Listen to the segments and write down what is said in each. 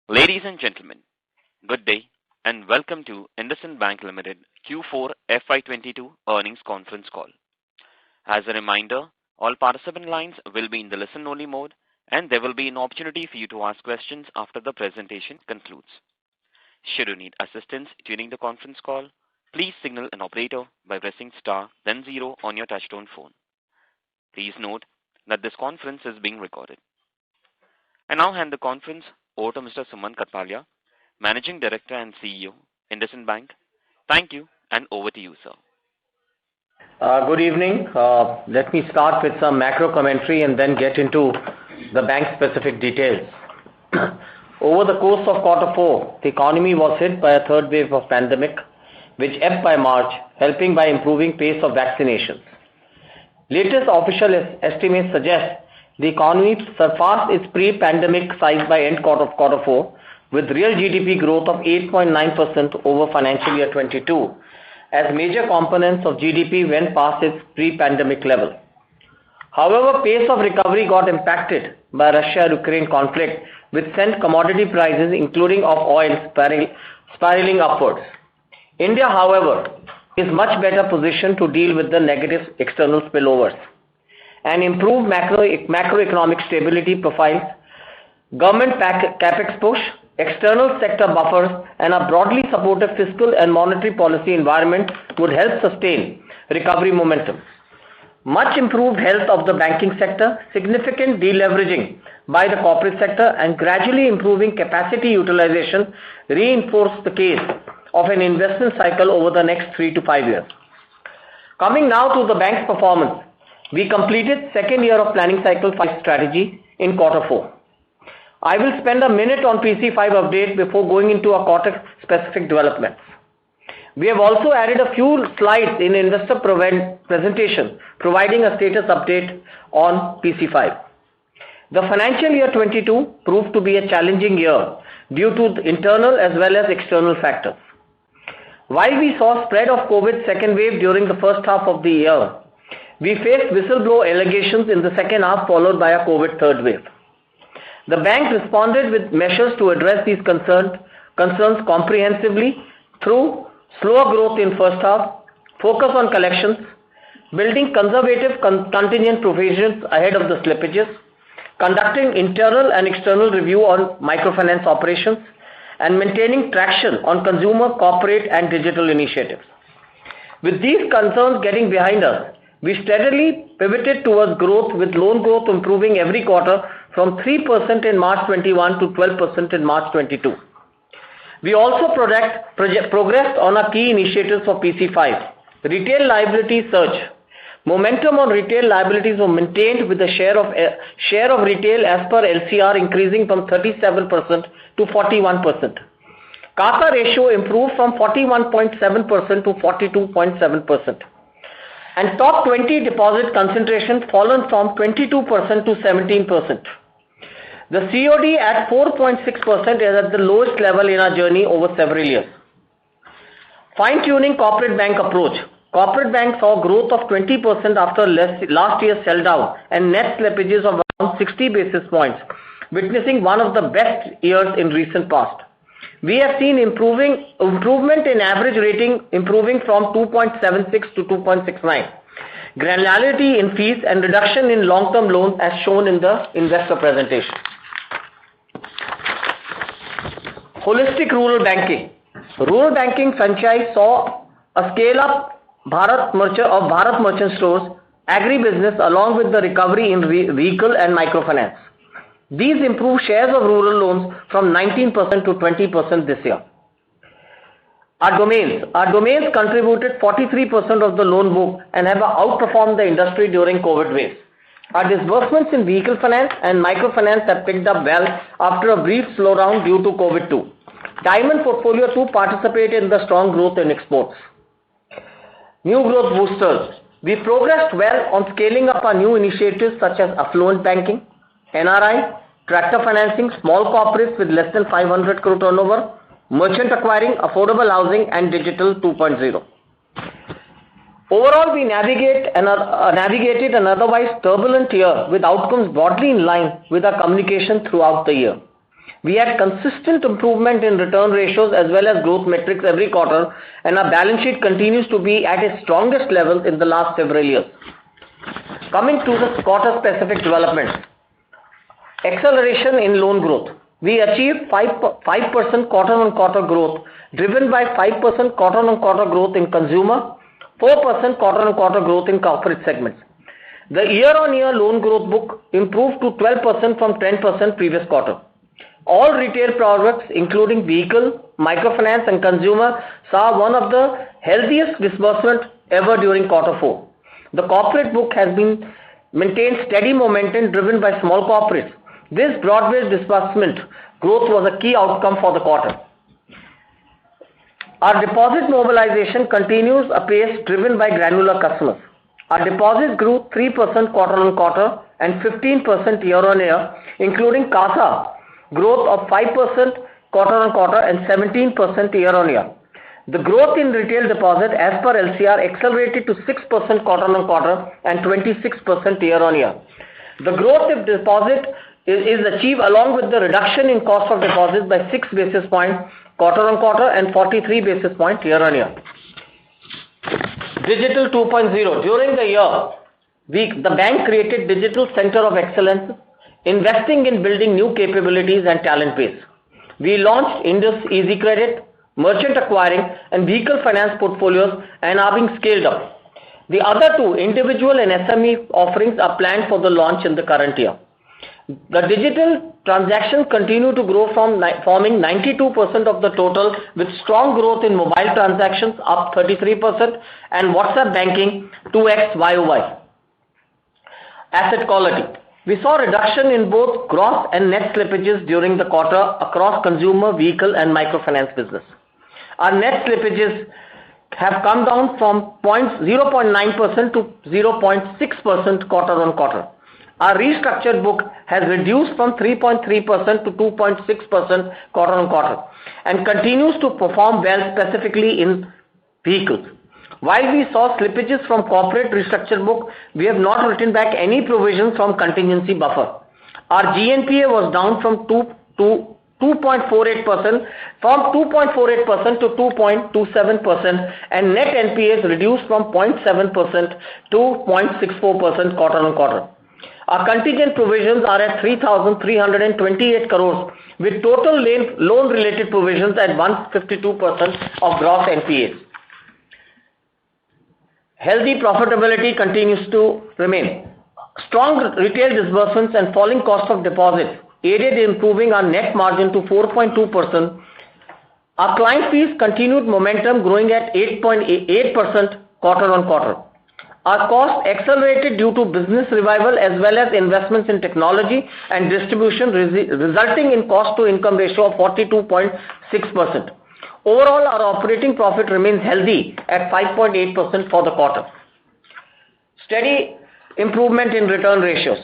Ladies and gentlemen, good day and welcome to Indusind Bank Limited Q4 FY22 earnings conference call. As a reminder, all participant lines will be in the listen-only mode and there will be an opportunity for you to ask questions after the presentation concludes. Should you need assistance during the conference call, please signal an operator by pressing star then 0 on your touchtone phone. Please note that this conference is being recorded. I now hand the conference over to Mr. Sumant Kathpalia, Managing Director and CEO, Indusind Bank. Thank you and over to you, sir. Good evening. Let me start with some macro commentary and then get into the bank-specific details. Over the course of Q4, the economy was hit by a third wave of pandemic, which ebbed by March, helping by improving pace of vaccinations. Latest official estimates suggest the economy surpassed its pre-pandemic size by end of Q4, with real GDP growth of 8.9% over financial year 22, as major components of GDP went past its pre-pandemic level. However, pace of recovery got impacted by Russia-Ukraine conflict, which sent commodity prices, including of oil, spiraling upwards. India, however, is much better positioned to deal with the negative external spillovers. An improved macroeconomic stability profiles, government capex push, external sector buffers, and a broadly supportive fiscal and monetary policy environment would help sustain recovery momentum. Much improved health of the banking sector, significant deleveraging by the corporate sector, and gradually improving capacity utilization reinforce the case of an investment cycle over the next 3 to 5 years. Coming now to the bank's performance. We completed second year of planning cycle 5 strategy in Q4. I will spend a minute on PC5 update before going into a quarter-specific developments. We have also added a few slides in investor presentation providing a status update on PC5. The financial year 22 proved to be a challenging year due to the internal as well as external factors. While we saw spread of COVID second wave during the first half of the year, we faced whistleblower allegations in the second half followed by a COVID third wave. The bank responded with measures to address these concerns comprehensively through slower growth in first half, focus on collections, building conservative contingent provisions ahead of the slippages, conducting internal and external review on microfinance operations, and maintaining traction on consumer, corporate, and digital initiatives. With these concerns getting behind us, we steadily pivoted towards growth, with loan growth improving every quarter from 3% in March 21 to 12% in March 22. We also progressed on our key initiatives for PC5. Retail liability surge. Momentum on retail liabilities was maintained with the share of retail as per LCR increasing from 37% to 41%. CASA ratio improved from 41.7% to 42.7%. And top 20 deposit concentration fallen from 22% to 17%. The COD at 4.6% is at the lowest level in our journey over several years. Fine-tuning corporate bank approach. Corporate bank saw growth of 20% after last year's sell down and net slippages of around 60 basis points, witnessing one of the best years in recent past. We have seen improvement in average rating improving from 2.76 to 2.69. Granularity in fees and reduction in long-term loans as shown in the investor presentation. Holistic rural banking. Rural banking franchise saw a scale-up Bharat Merchant Stores, agribusiness along with the recovery in vehicle and microfinance. These improved shares of rural loans from 19% to 20% this year. Our domains contributed 43% of the loan book and have outperformed the industry during COVID waves. Our disbursements in vehicle finance and microfinance have picked up well after a brief slowdown due to COVID-2. Diamond portfolio too participated in the strong growth in exports. New growth boosters. We progressed well on scaling up our new initiatives such as affluent banking, NRI, tractor financing, small corporates with less than 500 crore turnover, merchant acquiring, affordable housing, and digital 2.0. Overall, we navigated an otherwise turbulent year with outcomes broadly in line with our communication throughout the year. We had consistent improvement in return ratios as well as growth metrics every quarter, and our balance sheet continues to be at its strongest level in the last several years. Coming to the quarter-specific developments. Acceleration in loan growth. We achieved 5% quarter-on-quarter growth, driven by 5% quarter-on-quarter growth in consumer, 4% quarter-on-quarter growth in corporate segments. The year-on-year loan growth book improved to 12% from 10% previous quarter. All retail products, including vehicle, microfinance and consumer, saw one of the healthiest disbursements ever during quarter 4. The corporate book has been maintained steady momentum driven by small corporates. This broad-based disbursement growth was a key outcome for the quarter. Our deposit mobilization continues apace driven by granular customers. Our deposits grew 3% quarter-on-quarter and 15% year-on-year, including CASA growth of 5% quarter-on-quarter and 17% year-on-year. The growth in retail deposit as per LCR accelerated to 6% quarter-on-quarter and 26% year-on-year. The growth of deposit is achieved along with the reduction in cost of deposits by 6 basis points quarter-on-quarter and 43 basis points year-on-year. Digital 2.0. During the year, the bank created Digital Center of Excellence, investing in building new capabilities and talent base. We launched Indus Easy Credit, merchant acquiring and vehicle finance portfolios and are being scaled up. The other two, individual and SME offerings, are planned for the launch in the current year. The digital transactions continue to grow, forming 92% of the total, with strong growth in mobile transactions up 33% and WhatsApp banking 2x YOY. Asset quality. We saw reduction in both gross and net slippages during the quarter across consumer, vehicle and microfinance business. Our net slippages have come down from 0.9% to 0.6% quarter-on-quarter. Our restructured book has reduced from 3.3% to 2.6% quarter-on-quarter and continues to perform well, specifically in vehicles. While we saw slippages from corporate restructured book, we have not written back any provisions from contingency buffer. Our GNPA was down from 2.48% to 2.27% and net NPAs reduced from 0.7% to 0.64% quarter-on-quarter. Our contingent provisions are at 3,328 crores with total loan related provisions at 152% of gross NPAs. Healthy profitability continues to remain. Strong retail disbursements and falling cost of deposits aided in improving our net margin to 4.2%. Our client fees continued momentum, growing at 8.8% quarter-on-quarter. Our costs accelerated due to business revival as well as investments in technology and distribution, resulting in cost to income ratio of 42.6%. Overall, our operating profit remains healthy at 5.8% for the quarter. Steady improvement in return ratios.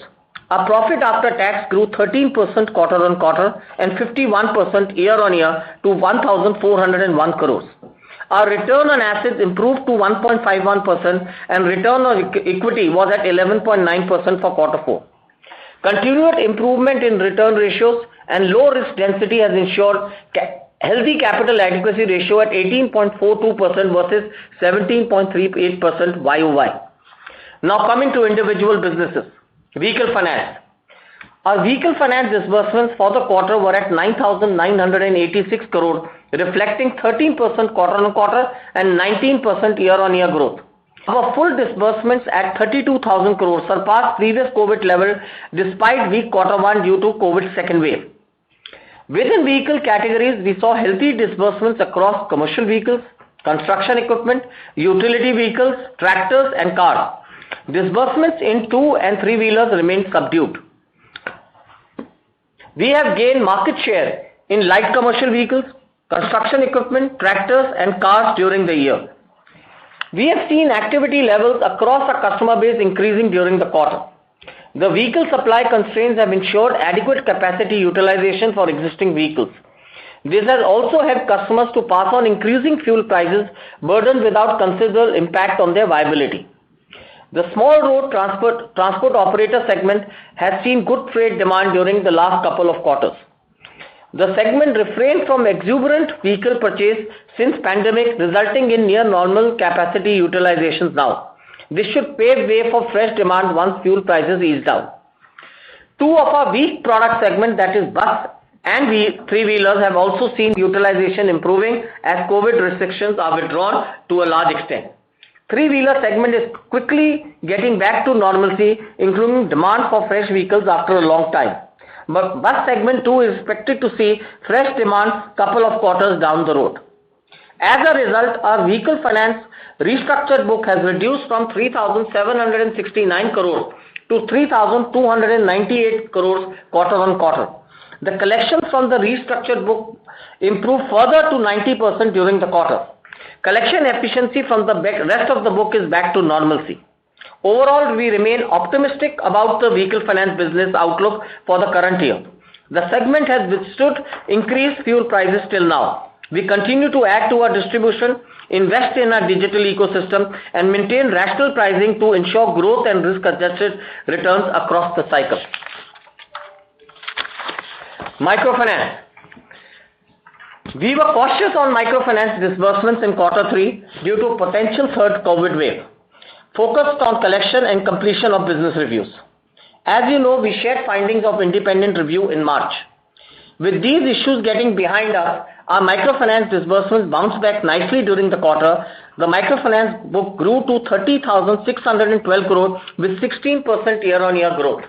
Our profit after tax grew 13% quarter-on-quarter and 51% year-on-year to 1,401 crores. Our return on assets improved to 1.51% and return on equity was at 11.9% for quarter 4. Continued improvement in return ratios and low risk density has ensured healthy capital adequacy ratio at 18.42% versus 17.38% YOY. Now coming to individual businesses. Vehicle finance. Our vehicle finance disbursements for the quarter were at 9,986 crore, reflecting 13% quarter-on-quarter and 19% year-on-year growth. Our full disbursements at 32,000 crore surpassed previous COVID level despite weak quarter 1 due to COVID second wave. Within vehicle categories, we saw healthy disbursements across commercial vehicles, construction equipment, utility vehicles, tractors and cars. Disbursements in 2 and 3 wheelers remained subdued. We have gained market share in light commercial vehicles, construction equipment, tractors and cars during the year. We have seen activity levels across our customer base increasing during the quarter. The vehicle supply constraints have ensured adequate capacity utilization for existing vehicles. This has also helped customers to pass on increasing fuel prices burden without considerable impact on their viability. The small road transport operator segment has seen good freight demand during the last couple of quarters. The segment refrained from exuberant vehicle purchase since pandemic, resulting in near normal capacity utilizations now. This should pave way for fresh demand once fuel prices ease down. Two of our weak product segments, that is bus and three-wheelers, have also seen utilization improving as COVID restrictions are withdrawn to a large extent. Three-wheeler segment is quickly getting back to normalcy, including demand for fresh vehicles after a long time. But bus segment too is expected to see fresh demand couple of quarters down the road. As a result, our vehicle finance restructured book has reduced from 3,769 crores to 3,298 crores quarter on quarter. The collections from the restructured book improved further to 90% during the quarter. Collection efficiency from the rest of the book is back to normalcy. Overall, we remain optimistic about the vehicle finance business outlook for the current year. The segment has withstood increased fuel prices till now. We continue to add to our distribution, invest in our digital ecosystem, and maintain rational pricing to ensure growth and risk-adjusted returns across the cycle. Microfinance. We were cautious on microfinance disbursements in quarter 3 due to potential third COVID wave, focused on collection and completion of business reviews. As you know, we shared findings of independent review in March. With these issues getting behind us, our microfinance disbursements bounced back nicely during the quarter. The microfinance book grew to 30,612 crores with 16% year-on-year growth.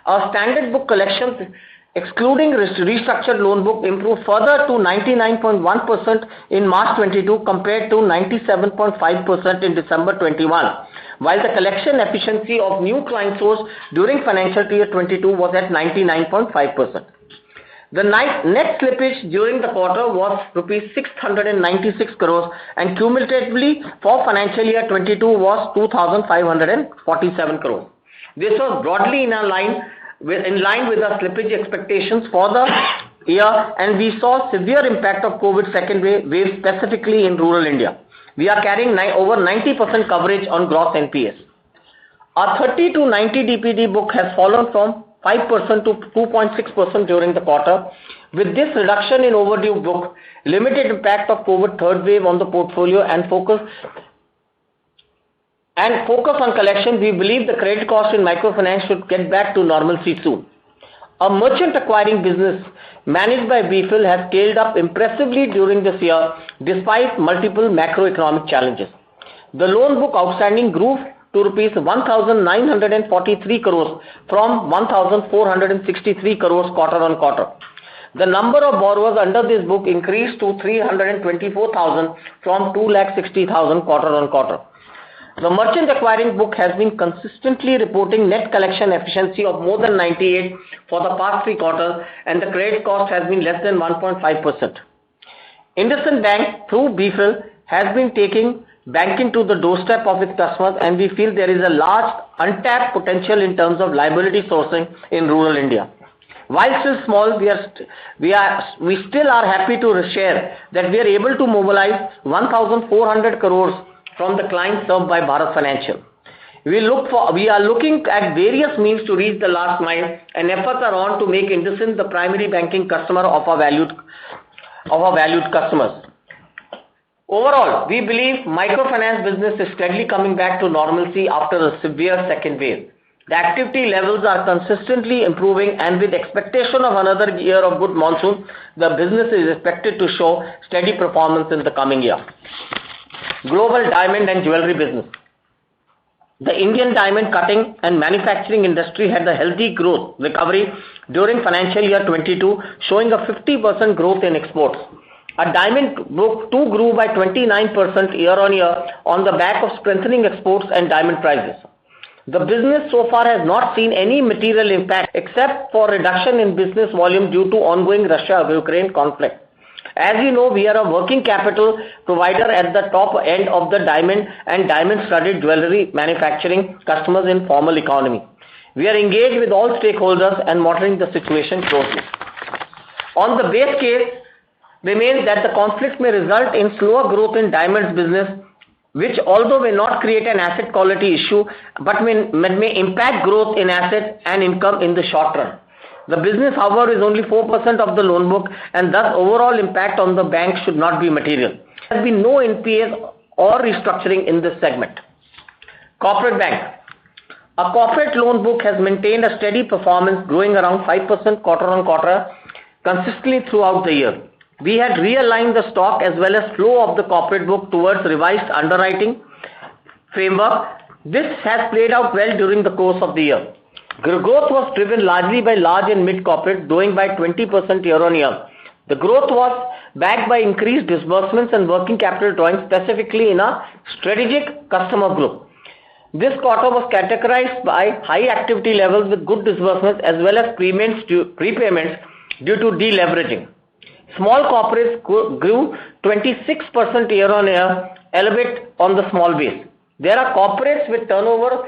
Our standard book collections, excluding restructured loan book, improved further to 99.1% in March 22 compared to 97.5% in December 21, while the collection efficiency of new client source during financial year 22 was at 99.5%. The net slippage during the quarter was rupees 696 crores and cumulatively for financial year 22 was 2,547 crores. This was broadly in line with our slippage expectations for the year, and we saw severe impact of COVID second wave specifically in rural India. We are carrying over 90% coverage on gross NPS. Our 30 to 90 DPD book has fallen from 5% to 2.6% during the quarter. With this reduction in overdue book, limited impact of COVID third wave on the portfolio and focus on collection, we believe the credit cost in microfinance should get back to normalcy soon. A merchant acquiring business managed by BFIL has scaled up impressively during this year despite multiple macroeconomic challenges. The loan book outstanding grew to rupees 1,943 crores from 1,463 crores quarter on quarter. The number of borrowers under this book increased to 324,000 from 260,000 quarter on quarter. The merchant acquiring book has been consistently reporting net collection efficiency of more than 98 for the past 3 quarters, and the credit cost has been less than 1.5%. Indusind Bank, through BFIL, has been taking banking to the doorstep of its customers, and we feel there is a large untapped potential in terms of liability sourcing in rural India. While still small, we still are happy to share that we are able to mobilize 1,400 crores from the clients served by Bharat Financial. We are looking at various means to reach the last mile, and efforts are on to make Indusind the primary banking customer of our valued customers. Overall, we believe microfinance business is steadily coming back to normalcy after a severe second wave. The activity levels are consistently improving, and with expectation of another year of good monsoon, the business is expected to show steady performance in the coming year. Global diamond and jewelry business. The Indian diamond cutting and manufacturing industry had a healthy growth recovery during financial year 22, showing a 50% growth in exports. Our diamond book too grew by 29% year-on-year on the back of strengthening exports and diamond prices. The business so far has not seen any material impact except for reduction in business volume due to ongoing Russia-Ukraine conflict. As you know, we are a working capital provider at the top end of the diamond and diamond-studded jewelry manufacturing customers in formal economy. We are engaged with all stakeholders and monitoring the situation closely. On the base case, remains that the conflict may result in slower growth in diamonds business, which although may not create an asset quality issue, but may impact growth in assets and income in the short run. The business, however, is only 4% of the loan book, and thus overall impact on the bank should not be material. There has been no NPAs or restructuring in this segment. Corporate bank. Our corporate loan book has maintained a steady performance, growing around 5% quarter on quarter consistently throughout the year. We had realigned the stock as well as flow of the corporate book towards revised underwriting framework. This has played out well during the course of the year. Growth was driven largely by large and mid corporate, growing by 20% year on year. The growth was backed by increased disbursements and working capital drawing, specifically in a strategic customer group. This quarter was categorized by high activity levels with good disbursements as well as prepayments due to deleveraging. Small corporates grew 26% year on year, elevate on the small base. These are corporates with turnover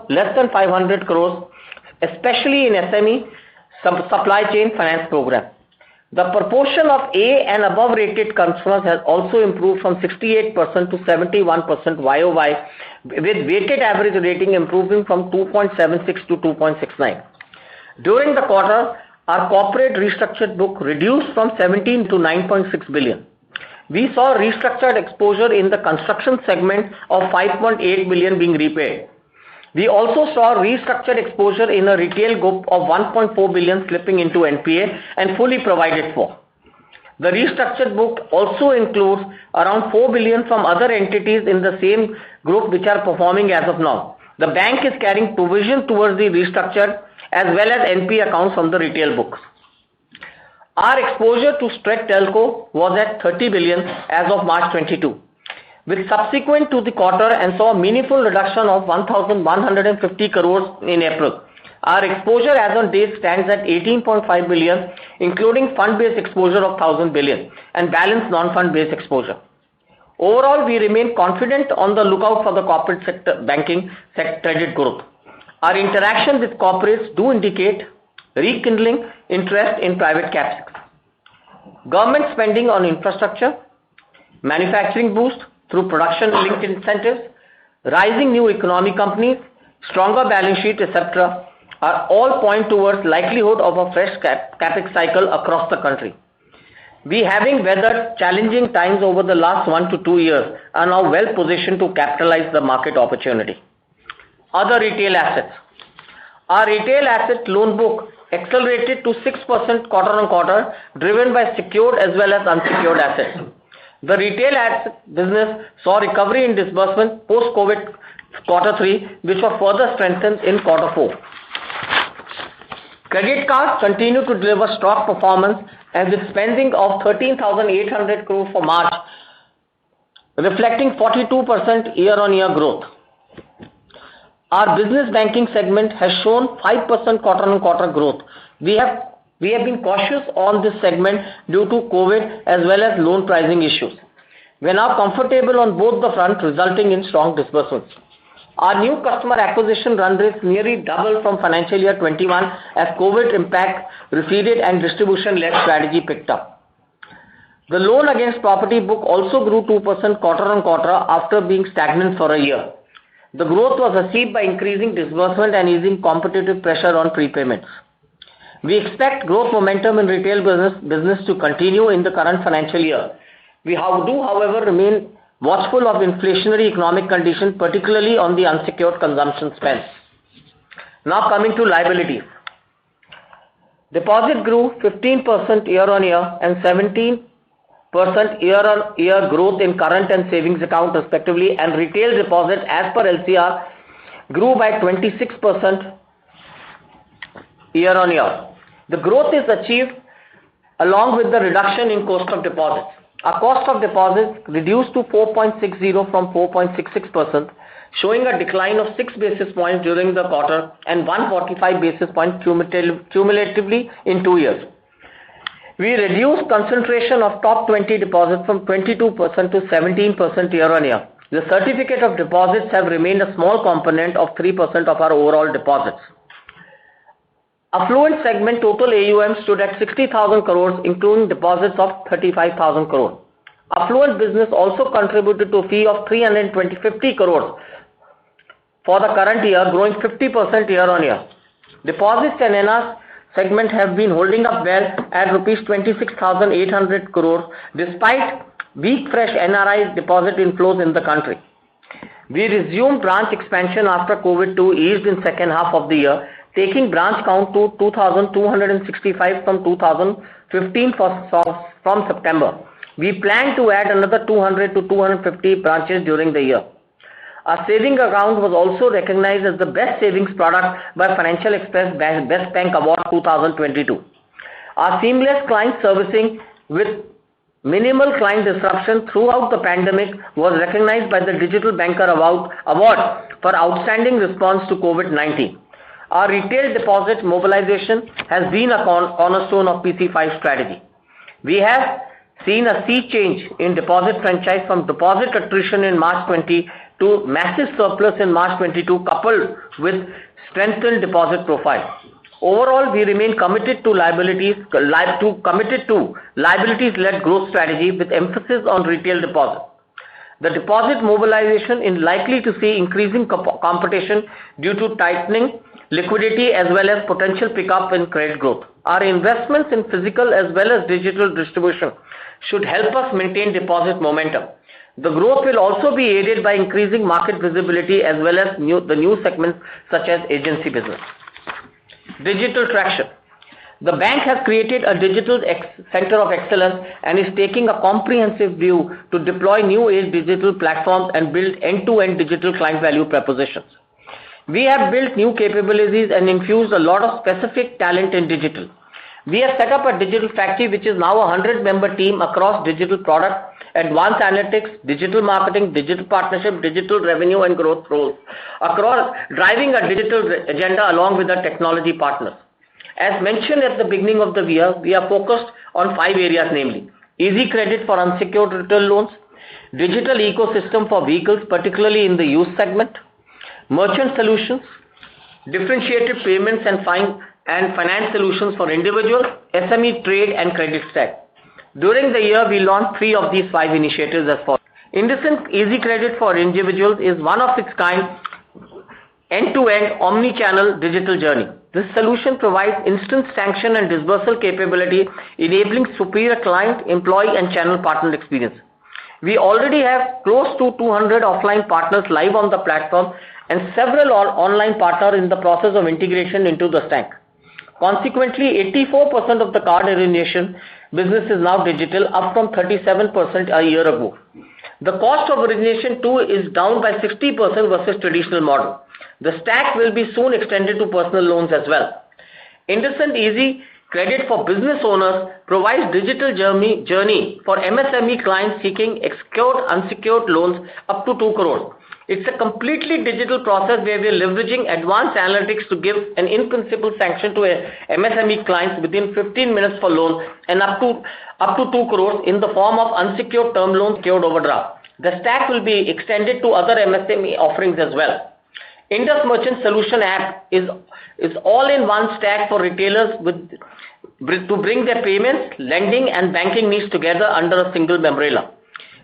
less than 500 crores, especially in SME, supply chain finance program. The proportion of A and above rated customers has also improved from 68% to 71% YOY, with weighted average rating improving from 2.76 to 2.69. During the quarter, our corporate restructured book reduced from 17 to 9.6 billion. We saw restructured exposure in the construction segment of 5.8 billion being repaid. We also saw restructured exposure in a retail group of 1.4 billion slipping into NPA and fully provided for. The restructured book also includes around 4 billion from other entities in the same group which are performing as of now. The bank is carrying provision towards the restructured as well as NPA accounts from the retail books. Our exposure to stressed telco was at 30 billion as of March 22. With subsequent to the quarter and saw a meaningful reduction of 1,150 crores in April. Our exposure as on date stands at 18.5 billion, including fund-based exposure of 1,000 billion and balance non-fund-based exposure. Overall, we remain confident on the lookout for the corporate sector banking credit growth. Our interaction with corporates do indicate rekindling interest in private capital. Government spending on infrastructure, manufacturing boost through production-linked incentives, rising new economy companies, stronger balance sheet, etc., are all point towards likelihood of a fresh capex cycle across the country. We, having weathered challenging times over the last 1 to 2 years, are now well positioned to capitalize the market opportunity. Other retail assets. Our retail asset loan book accelerated to 6% quarter on quarter, driven by secured as well as unsecured assets. The retail asset business saw recovery in disbursement post-COVID quarter 3, which was further strengthened in quarter 4. Credit cards continue to deliver strong performance and with spending of 13,800 crore for March, reflecting 42% year-on-year growth. Our business banking segment has shown 5% quarter-on-quarter growth. We have been cautious on this segment due to COVID as well as loan pricing issues. We are now comfortable on both the fronts, resulting in strong disbursements. Our new customer acquisition run rates nearly doubled from financial year 21 as COVID impact receded and distribution-led strategy picked up. The loan against property book also grew 2% quarter-on-quarter after being stagnant for a year. The growth was achieved by increasing disbursement and easing competitive pressure on prepayments. We expect growth momentum in retail business to continue in the current financial year. We do, however, remain watchful of inflationary economic conditions, particularly on the unsecured consumption spend. Now coming to liabilities. Deposit grew 15% year-on-year and 17% year-on-year growth in current and savings account respectively, and retail deposits as per LCR grew by 26% year-on-year. The growth is achieved along with the reduction in cost of deposits. Our cost of deposits reduced to 4.60 from 4.66%, showing a decline of 6 basis points during the quarter and 145 basis points cumulatively in 2 years. We reduced concentration of top 20 deposits from 22% to 17% year-on-year. The certificate of deposits have remained a small component of 3% of our overall deposits. Affluent segment total AUM stood at 60,000 crores, including deposits of 35,000 crores. Affluent business also contributed to a fee of 350 crores for the current year, growing 50% year-on-year. Deposits and NR segment have been holding up well at rupees 26,800 crores despite weak fresh NRI deposit inflows in the country. We resumed branch expansion after COVID-2 eased in second half of the year, taking branch count to 2,265 from 2015 from September. We plan to add another 200 to 250 branches during the year. Our saving account was also recognized as the best savings product by Financial Express Best Bank Award 2022. Our seamless client servicing with minimal client disruption throughout the pandemic was recognized by the Digital Banker Award for outstanding response to COVID-19. Our retail deposit mobilization has been a cornerstone of PC5 strategy. We have seen a sea change in deposit franchise from deposit attrition in March 20 to massive surplus in March 22 coupled with strengthened deposit profile. Overall, we remain committed to liabilities-led growth strategy with emphasis on retail deposits. The deposit mobilization is likely to see increasing competition due to tightening liquidity as well as potential pickup in credit growth. Our investments in physical as well as digital distribution should help us maintain deposit momentum. The growth will also be aided by increasing market visibility as well as the new segments such as agency business. Digital traction. The bank has created a digital center of excellence and is taking a comprehensive view to deploy new age digital platforms and build end-to-end digital client value propositions. We have built new capabilities and infused a lot of specific talent in digital. We have set up a digital factory which is now a 100-member team across digital product, advanced analytics, digital marketing, digital partnership, digital revenue and growth roles, across driving a digital agenda along with our technology partners. As mentioned at the beginning of the year, we are focused on 5 areas, namely easy credit for unsecured retail loans, digital ecosystem for vehicles, particularly in the used segment, merchant solutions, differentiated payments and finance solutions for individuals, SME trade and credit stack. During the year, we launched 3 of these 5 initiatives as follows. Indusind Easy Credit for Individuals is one of its kind end-to-end omni-channel digital journey. This solution provides instant sanction and disbursal capability, enabling superior client, employee and channel partner experience. We already have close to 200 offline partners live on the platform and several online partners in the process of integration into the stack. Consequently, 84% of the card origination business is now digital, up from 37% a year ago. The cost of origination too is down by 60% versus traditional model. The stack will be soon extended to personal loans as well. Indusind Easy Credit for Business Owners provides digital journey for MSME clients seeking unsecured loans up to 2 crores. It's a completely digital process where we are leveraging advanced analytics to give an in-principle sanction to MSME clients within 15 minutes for loans and up to 2 crores in the form of unsecured term loans, secured overdraft. The stack will be extended to other MSME offerings as well. Indus Merchant Solution app is all-in-one stack for retailers to bring their payments, lending and banking needs together under a single umbrella.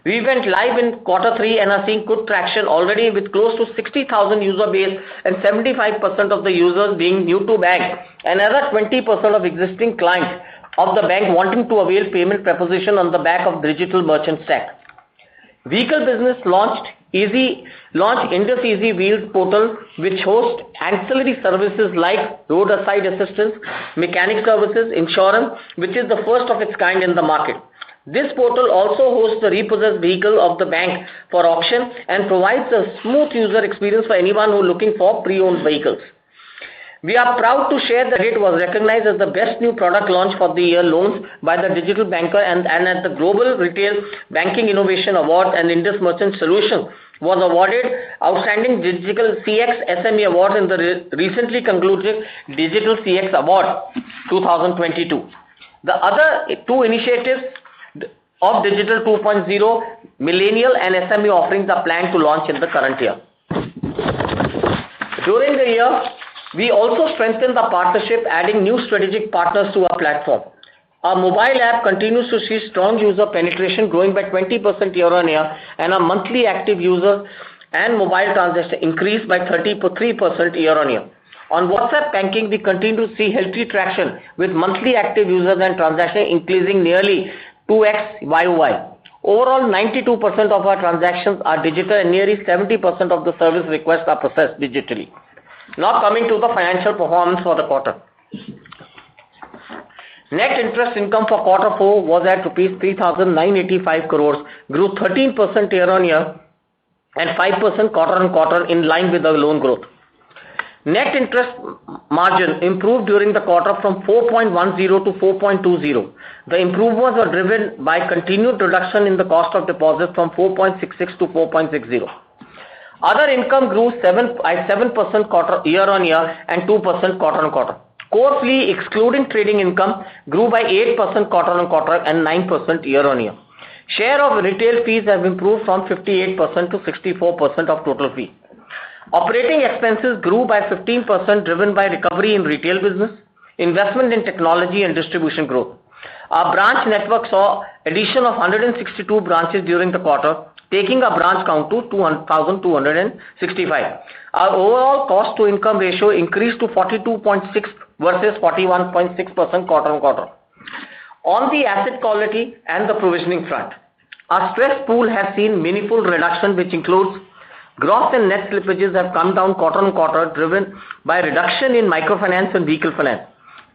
We went live in Q3 and are seeing good traction already with close to 60,000 user base and 75% of the users being new to bank and another 20% of existing clients of the bank wanting to avail payment proposition on the back of digital merchant stack. Vehicle business launched Indus Easy Wheels portal which hosts ancillary services like roadside assistance, mechanic services, insurance, which is the first of its kind in the market. This portal also hosts the repossessed vehicle of the bank for auction and provides a smooth user experience for anyone who is looking for pre-owned vehicles. We are proud to share that it was recognized as the best new product launch for the year loans by the Digital Banker and at the Global Retail Banking Innovation Award, and Indus Merchant Solution was awarded Outstanding Digital CX SME Award in the recently concluded Digital CX Award 2022. The other 2 initiatives of Digital 2.0 Millennial and SME offerings are planned to launch in the current year. During the year, we also strengthened the partnership, adding new strategic partners to our platform. Our mobile app continues to see strong user penetration, growing by 20% year-on-year, and our monthly active users and mobile transactions increased by 33% year-on-year. On WhatsApp banking, we continue to see healthy traction with monthly active users and transactions increasing nearly 2x YOY. Overall, 92% of our transactions are digital and nearly 70% of the service requests are processed digitally. Now coming to the financial performance for the quarter. Net interest income for quarter 4 was at rupees 3,985 crores, grew 13% year-on-year and 5% quarter-on-quarter in line with the loan growth. Net interest margin improved during the quarter from 4.10 to 4.20. The improvements were driven by continued reduction in the cost of deposits from 4.66 to 4.60. Other income grew 7% year-on-year and 2% quarter-on-quarter. Core fee excluding trading income grew by 8% quarter-on-quarter and 9% year-on-year. Share of retail fees have improved from 58% to 64% of total fee. Operating expenses grew by 15% driven by recovery in retail business, investment in technology and distribution growth. Our branch network saw addition of 162 branches during the quarter, taking our branch count to 1,265. Our overall cost to income ratio increased to 42.6 versus 41.6% quarter-on-quarter. On the asset quality and the provisioning front, our stress pool has seen meaningful reduction, which includes gross and net slippages have come down quarter-on-quarter, driven by reduction in microfinance and vehicle finance.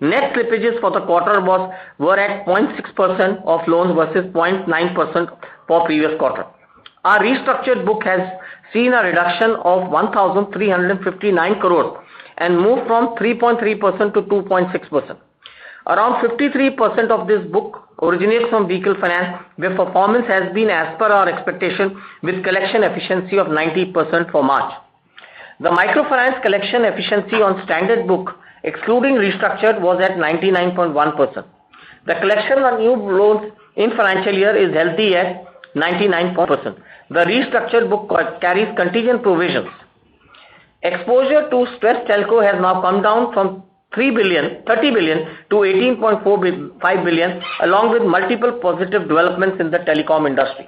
Net slippages for the quarter were at 0.6% of loans versus 0.9% for previous quarter. Our restructured book has seen a reduction of 1,359 crores and moved from 3.3% to 2.6%. Around 53% of this book originates from vehicle finance, where performance has been as per our expectation with collection efficiency of 90% for March. The microfinance collection efficiency on standard book, excluding restructured, was at 99.1%. The collection on new loans in financial year is healthy at 99%. The restructured book carries contingent provisions. Exposure to stressed telco has now come down from 30 billion to 18.45 billion, along with multiple positive developments in the telecom industry.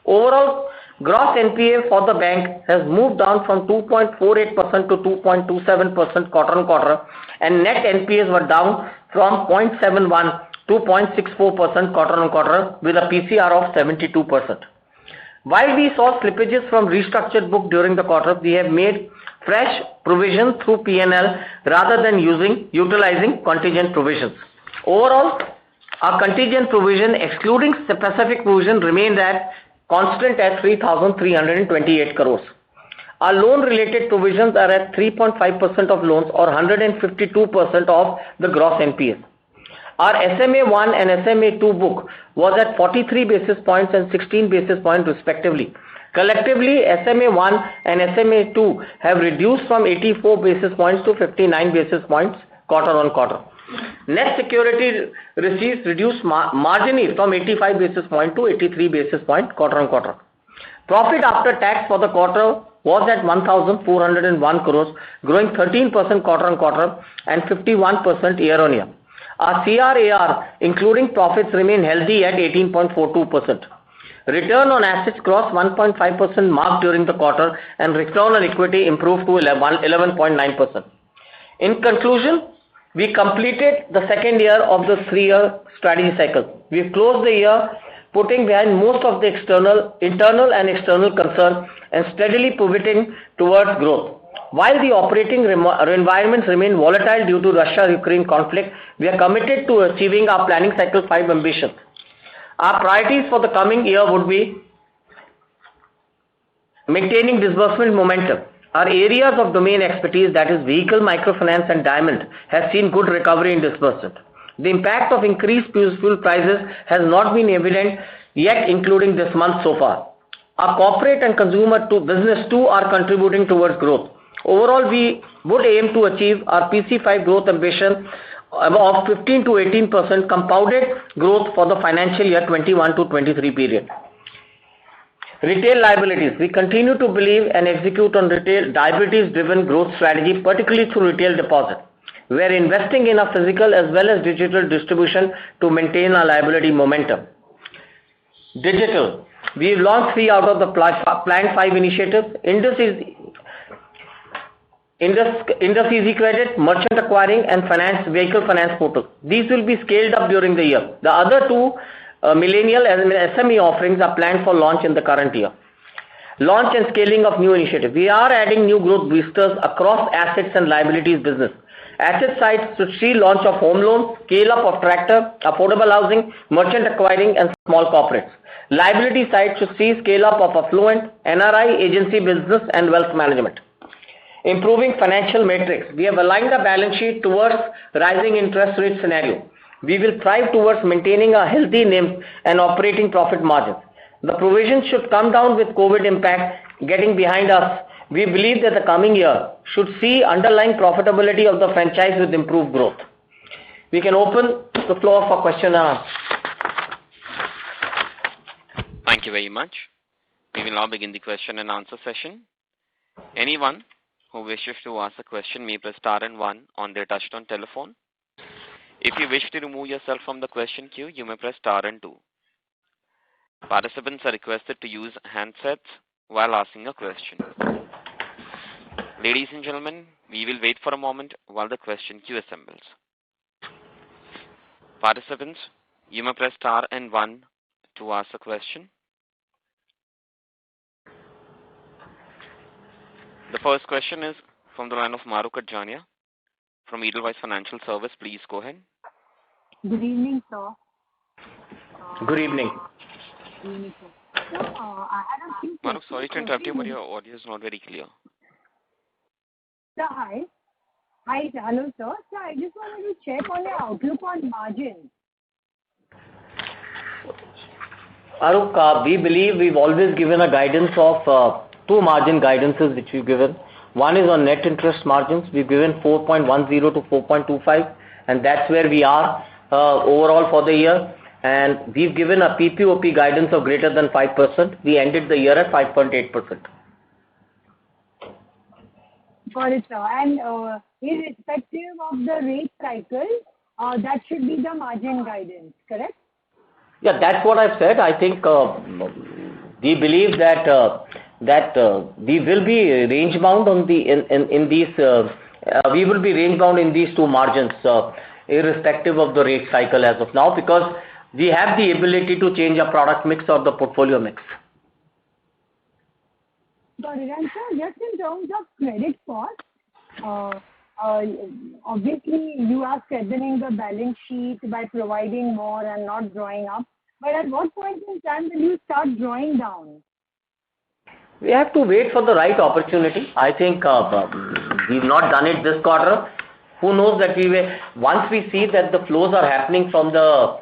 Overall, gross NPA for the bank has moved down from 2.48% to 2.27% quarter-on-quarter, and net NPAs were down from 0.71 to 0.64% quarter-on-quarter with a PCR of 72%. While we saw slippages from restructured book during the quarter, we have made fresh provision through P&L rather than utilizing contingent provisions. Overall, our contingent provision excluding specific provision remained at constant at 3,328 crores. Our loan related provisions are at 3.5% of loans or 152% of the gross NPAs. Our SMA1 and SMA2 book was at 43 basis points and 16 basis points respectively. Collectively, SMA1 and SMA2 have reduced from 84 basis points to 59 basis points quarter-on-quarter. Net security receipts reduced marginally from 85 basis points to 83 basis points quarter-on-quarter. Profit after tax for the quarter was at 1,401 crores, growing 13% quarter-on-quarter and 51% year-on-year. Our CRAR, including profits, remain healthy at 18.42%. Return on assets crossed 1.5% mark during the quarter, and return on equity improved to 11.9%. In conclusion, we completed the second year of the 3-year strategy cycle. We closed the year putting behind most of the internal and external concerns and steadily pivoting towards growth. While the operating environments remain volatile due to Russia-Ukraine conflict, we are committed to achieving our planning cycle 5 ambitions. Our priorities for the coming year would be maintaining disbursement momentum. Our areas of domain expertise, that is vehicle, microfinance and diamond, has seen good recovery in disbursement. The impact of increased fuel prices has not been evident yet, including this month so far. Our corporate and consumer business too are contributing towards growth. Overall, we would aim to achieve our PC5 growth ambition of 15 to 18% compounded growth for the financial year 21 to 23 period. Retail liabilities. We continue to believe and execute on retail liabilities-driven growth strategy, particularly through retail deposit. We are investing in our physical as well as digital distribution to maintain our liability momentum. Digital. We've launched 3 out of the planned 5 initiatives. Indus Easy Credit, merchant acquiring, and finance vehicle finance portal. These will be scaled up during the year. The other two millennial and SME offerings are planned for launch in the current year. Launch and scaling of new initiatives. We are adding new growth boosters across assets and liabilities business. Asset side should see launch of home loans, scale up of tractor, affordable housing, merchant acquiring, and small corporates. Liability side should see scale up of affluent, NRI, agency business, and wealth management. Improving financial metrics. We have aligned the balance sheet towards rising interest rate scenario. We will strive towards maintaining a healthy NIM and operating profit margins. The provisions should come down with COVID impact getting behind us. We believe that the coming year should see underlying profitability of the franchise with improved growth. We can open the floor for question and answer. Thank you very much. We will now begin the question and answer session. Anyone who wishes to ask a question may press star and one on their touchtone telephone. If you wish to remove yourself from the question queue, you may press star and two. Participants are requested to use handsets while asking a question. Ladies and gentlemen, we will wait for a moment while the question queue assembles. Participants, you may press star and one to ask a question. The first question is from the line of Maruk Adjania from Edelweiss Financial Service. Please go ahead. Good evening, sir. Good evening. Good evening, sir. So, I had a few Maruk, sorry to interrupt you, but your audio is not very clear. Sir, hi. Hi, hello, sir. So, I just wanted to check on your outlook on margins. Maruk, we believe we've always given a guidance of two margin guidances which we've given. One is on net interest margins. We've given 4.10 to 4.25, and that's where we are overall for the year. And we've given a PPOP guidance of greater than 5%. We ended the year at 5.8%. Got it, sir. And irrespective of the rate cycle, that should be the margin guidance, correct? Yeah, that's what I've said. I think we believe that we will be range bound on in these. We will be range bound in these two margins, irrespective of the rate cycle as of now, because we have the ability to change our product mix or the portfolio mix. Got it. And sir, just in terms of credit cost, obviously you are strengthening the balance sheet by providing more and not drawing up. But at what point in time will you start drawing down? We have to wait for the right opportunity. I think we've not done it this quarter. Who knows that we will, once we see that the flows are happening from the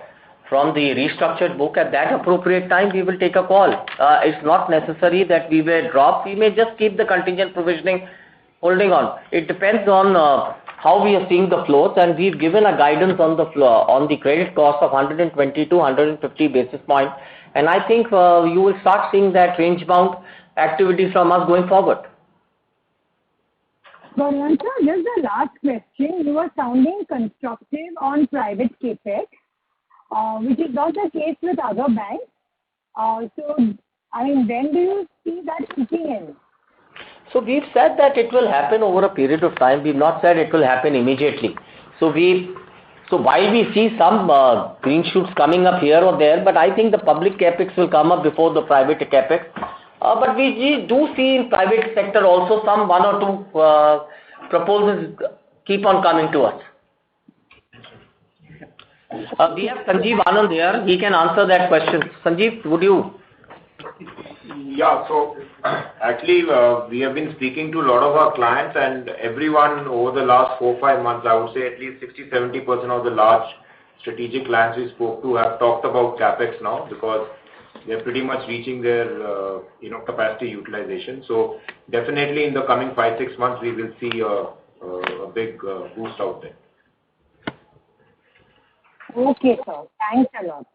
restructured book, at that appropriate time we will take a call. It's not necessary that we will drop. We may just keep the contingent provisioning holding on. It depends on how we are seeing the flows, and we've given a guidance on the credit cost of 120 to 150 basis points. And I think you will start seeing that range bound activity from us going forward. But sir, just the last question. You were sounding constructive on private capex, which is not the case with other banks. So, I mean, when do you see that kicking in? So we've said that it will happen over a period of time. We've not said it will happen immediately. So while we see some green shoots coming up here or there, but I think the public capex will come up before the private capex. But we do see in private sector also some one or two proposals keep on coming to us. We have Sanjeev Anand here. He can answer that question. Sanjeev, would you? Yeah, so actually we have been speaking to a lot of our clients, and everyone over the last 4-5 months, I would say at least 60-70% of the large strategic clients we spoke to have talked about capex now, because they're pretty much reaching their capacity utilization. So definitely in the coming 5-6 months we will see a big boost out there. Okay, sir. Thanks a lot.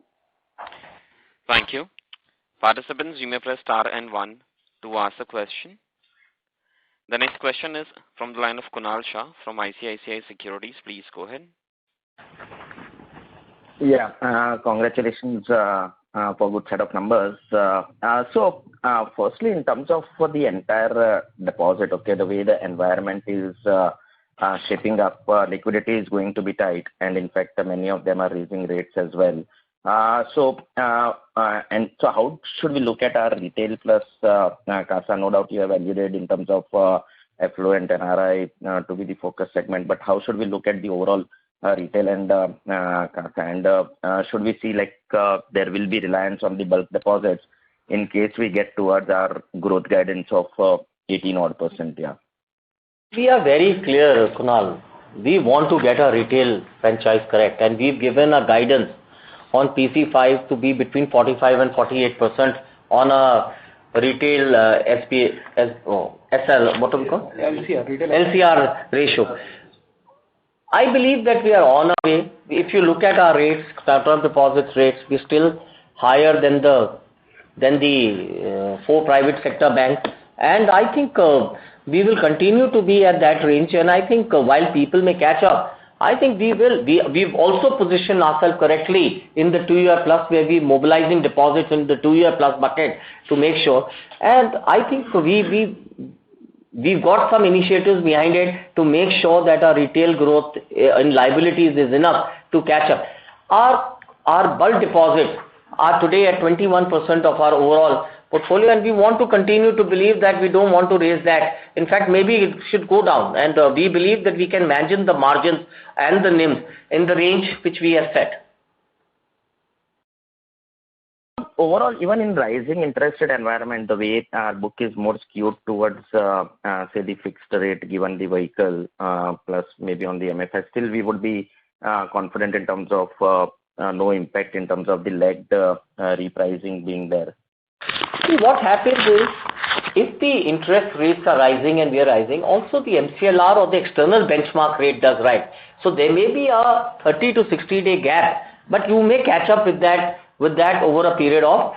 Thank you. Participants, you may press star and one to ask a question. The next question is from the line of Kunal Shah from ICICI Securities. Please go ahead. Yeah, congratulations for good set of numbers. Firstly, in terms of for the entire deposit, okay, the way the environment is shaping up, liquidity is going to be tight, and in fact, many of them are raising rates as well. So how should we look at our retail plus CASA? No doubt you have alluded in terms of affluent NRI to be the focus segment, but how should we look at the overall retail and CASA? And should we see like there will be reliance on the bulk deposits in case we get towards our growth guidance of 18 odd %? Yeah. We are very clear, Kunal. We want to get our retail franchise correct, and we've given a guidance on PC5 to be between 45 and 48% on a retail SL, what do we call? LCR ratio. I believe that we are on our way. If you look at our rates, term deposits rates, we're still higher than the 4 private sector banks, and I think we will continue to be at that range. And I think while people may catch up, I think we will. We've also positioned ourselves correctly in the 2-year plus, where we're mobilizing deposits in the 2-year plus bucket to make sure. And I think we've got some initiatives behind it to make sure that our retail growth in liabilities is enough to catch up. Our bulk deposits are today at 21% of our overall portfolio, and we want to continue to believe that we don't want to raise that. In fact, maybe it should go down, and we believe that we can manage the margins and the NIMs in the range which we have set. Overall, even in rising interest rate environment, the way our book is more skewed towards, say, the fixed rate given the vehicle, plus maybe on the MFI, still we would be confident in terms of no impact in terms of the lagged repricing being there. See, what happens is, if the interest rates are rising and we are rising, also the MCLR or the external benchmark rate does rise. So there may be a 30 to 60-day gap, but you may catch up with that over a period of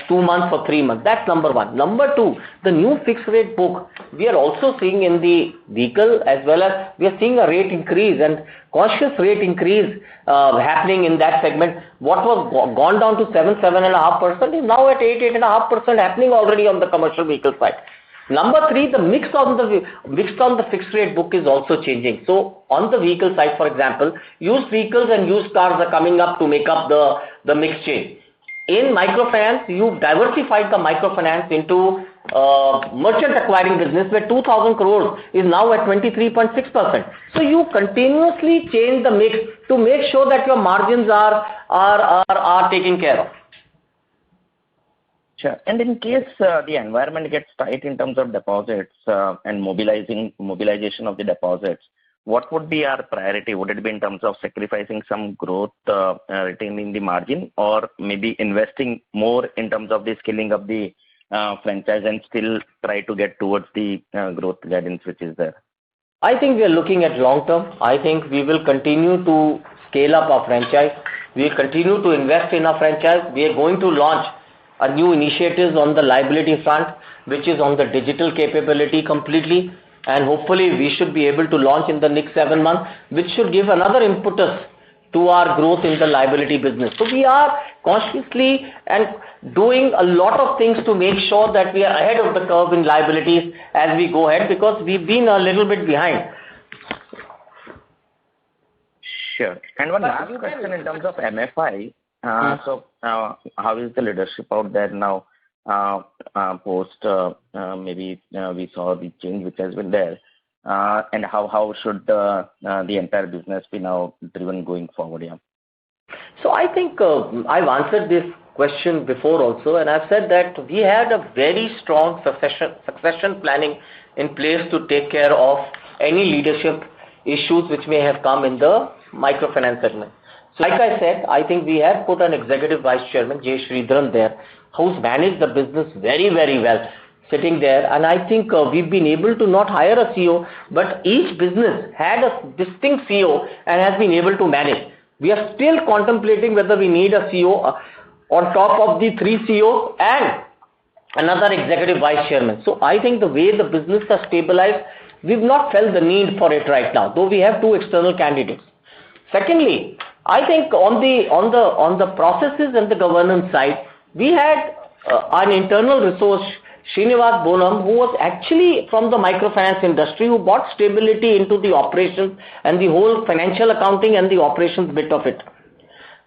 2 months or 3 months. That's number one. Number two, the new fixed rate book, we are also seeing in the vehicle as well as we are seeing a rate increase and cautious rate increase happening in that segment. What was gone down to 7.5% is now at 8.5% happening already on the commercial vehicle side. Number three, the mix on the fixed rate book is also changing. So on the vehicle side, for example, used vehicles and used cars are coming up to make up the mix change. In microfinance, you've diversified the microfinance into merchant acquiring business, where 2,000 crores is now at 23.6%. So you continuously change the mix to make sure that your margins are taken care of. Sure. And in case the environment gets tight in terms of deposits and mobilization of the deposits, what would be our priority? Would it be in terms of sacrificing some growth, retaining the margin, or maybe investing more in terms of the scaling of the franchise and still try to get towards the growth guidance which is there? I think we are looking at long term. I think we will continue to scale up our franchise. We will continue to invest in our franchise. We are going to launch a new initiatives on the liability front, which is on the digital capability completely. And hopefully we should be able to launch in the next 7 months, which should give another impetus to our growth in the liability business. So we are consciously and doing a lot of things to make sure that we are ahead of the curve in liabilities as we go ahead, because we've been a little bit behind. Sure. And one last question in terms of MFI. So how is the leadership out there now? Post maybe we saw the change which has been there, and how should the entire business be now driven going forward? Yeah. So I think I've answered this question before also, and I've said that we had a very strong succession planning in place to take care of any leadership issues which may have come in the microfinance segment. So like I said, I think we have put an executive vice chairman, J. Sridharan, there, who's managed the business very, very well, sitting there. And I think we've been able to not hire a CEO, but each business had a distinct CEO and has been able to manage. We are still contemplating whether we need a CEO on top of the 3 CEOs and another executive vice chairman. So I think the way the business has stabilized, we've not felt the need for it right now, though we have 2 external candidates. Secondly, I think on the processes and the governance side, we had an internal resource, Srinivas Bonham, who was actually from the microfinance industry, who brought stability into the operations and the whole financial accounting and the operations bit of it.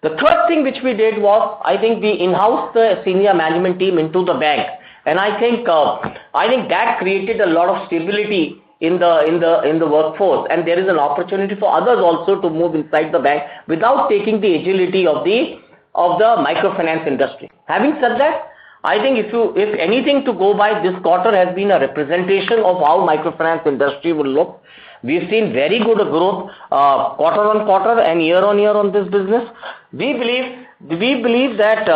The third thing which we did was, I think we in-housed the senior management team into the bank, and I think that created a lot of stability in the workforce, and there is an opportunity for others also to move inside the bank without taking the agility of the microfinance industry. Having said that, I think if anything to go by, this quarter has been a representation of how microfinance industry will look. We've seen very good growth quarter on quarter and year on year on this business. We believe that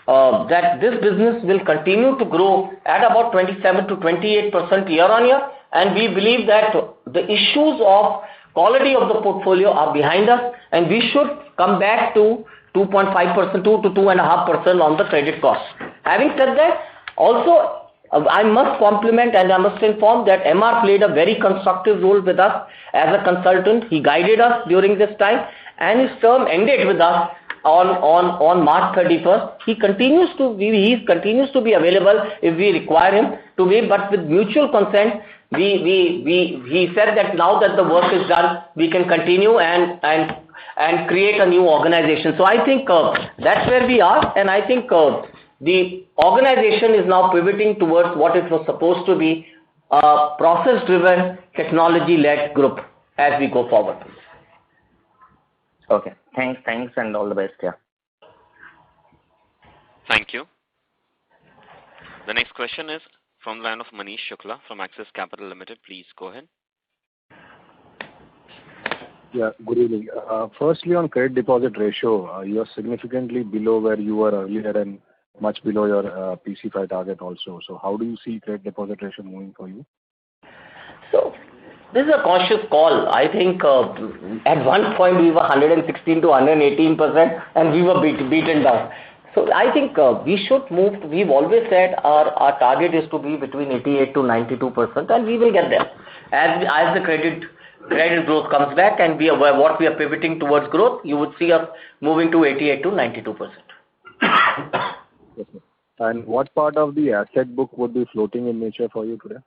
that this business will continue to grow at about 27 to 28% year on year, and we believe that the issues of quality of the portfolio are behind us, and we should come back to 2.5%, 2 to 2.5% on the credit cost. Having said that, also I must compliment and I must inform that MR played a very constructive role with us as a consultant. He guided us during this time, and his term ended with us on March 31st. He continues to be available if we require him to be, but with mutual consent, he said that now that the work is done, we can continue and create a new organization. So I think that's where we are, and I think the organization is now pivoting towards what it was supposed to be, a process-driven, technology-led group as we go forward. Okay. Thanks, and all the best. Yeah. Thank you. The next question is from the line of Manish Shukla from Axis Capital Limited. Please go ahead. Yeah, good evening. Firstly, on credit deposit ratio, you are significantly below where you were earlier and much below your PC5 target also. So how do you see credit deposit ratio moving for you? So this is a conscious call. I think at one point we were 116 to 118% and we were beaten down. So I think we should move. We've always said our target is to be between 88 to 92%, and we will get there as the credit growth comes back, and what we are pivoting towards growth. You would see us moving to 88 to 92%. Okay. And what part of the asset book would be floating in nature for you today?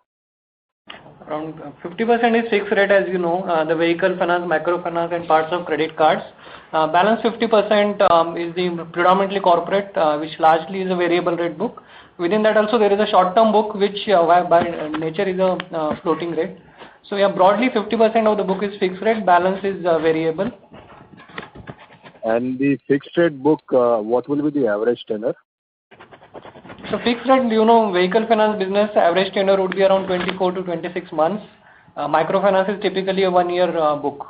Around 50% is fixed rate, as you know, the vehicle finance, microfinance, and parts of credit cards. Balance 50% is the predominantly corporate, which largely is a variable rate book. Within that also there is a short-term book, which by nature is a floating rate. So yeah, broadly 50% of the book is fixed rate, balance is variable. And the fixed rate book, what will be the average tenor? So fixed rate, vehicle finance business, average tenure would be around 24 to 26 months. Microfinance is typically a 1 year book.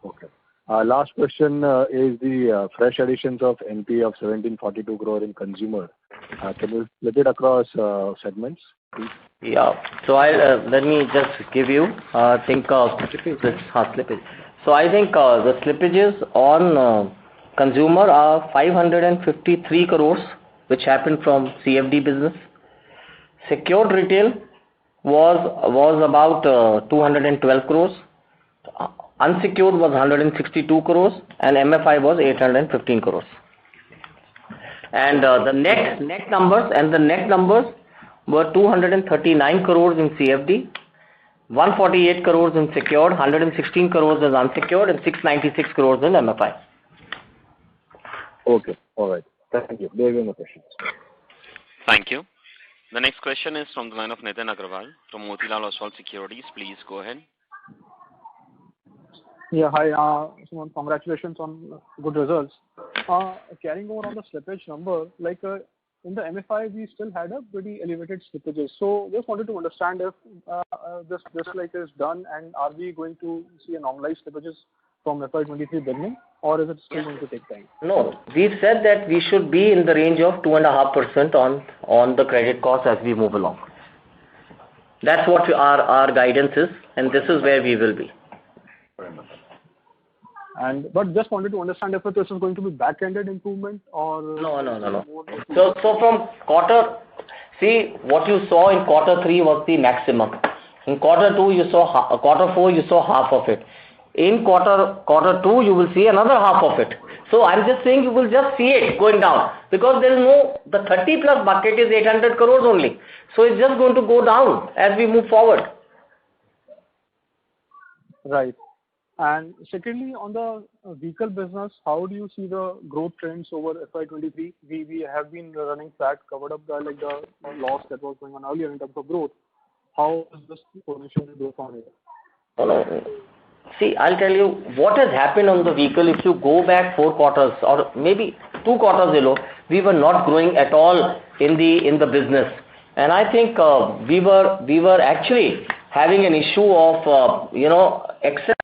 Okay. Last question is the fresh additions of NPA of 1742 crore in consumer. Can you split it across segments, please? Yeah. So let me just give you think of slippage. So I think the slippages on consumer are 553 crores, which happened from CFD business. Secured retail was about 212 crores. Unsecured was 162 crores, and MFI was 815 crores. And the net numbers were 239 crores in CFD, 148 crores in secured, 116 crores in unsecured, and 696 crores in MFI. Okay, all right. Thank you. There are no questions. Thank you. The next question is from the line of Nitin Agrawal from Motilal Oswal Securities. Please go ahead. Yeah, hi. Sumant, congratulations on good results. Carrying over on the slippage number, like in the MFI, we still had a pretty elevated slippages. So just wanted to understand if this like is done, and are we going to see a normalized slippages from FY23 beginning, or is it still going to take time? No, we've said that we should be in the range of 2.5% on the credit cost as we move along. That's what our guidance is, and this is where we will be. But just wanted to understand if this is going to be back-ended improvement or... No. So from see, what you saw in quarter 3 was the maximum. In quarter 2, quarter 4, you saw half of it. In quarter two, you will see another half of it. So I'm just saying you will just see it going down because there is no, the 30 plus bucket is 800 crores only. So it's just going to go down as we move forward. Right. And secondly, on the vehicle business, how do you see the growth trends over FY23? We have been running flat, covered up the loss that was going on earlier in terms of growth. How is this position to go from here? No. See, I'll tell you what has happened on the vehicle. If you go back 4 quarters or maybe 2 quarters ago, we were not growing at all in the business, and I think we were actually having an issue of excess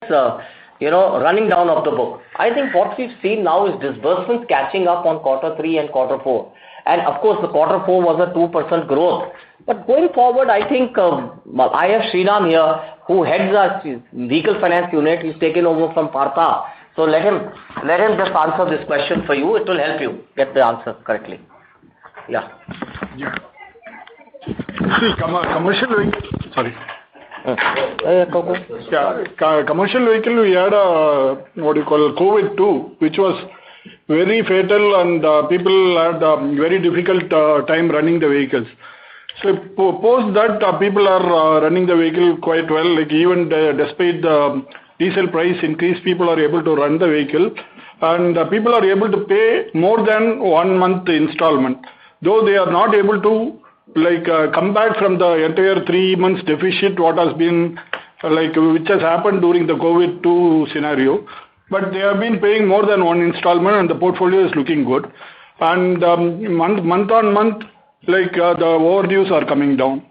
running down of the book. I think what we've seen now is disbursements catching up on quarter 3 and quarter 4, and of course the quarter 4 was a 2% growth. But going forward, I think I have Sriram here, who heads our vehicle finance unit. He's taken over from Partha. So let him just answer this question for you. It will help you get the answer correctly. Yeah. See, commercial vehicle. Sorry. Commercial vehicle, we had a COVID-2, which was very fatal, and people had a very difficult time running the vehicles. So post that, people are running the vehicle quite well. Like even despite the diesel price increase, people are able to run the vehicle, and people are able to pay more than 1 month installment. Though they are not able to come back from the entire 3 months deficit, what has been which has happened during the COVID-2 scenario. But they have been paying more than 1 installment, and the portfolio is looking good. And month on month, the overdues are coming down.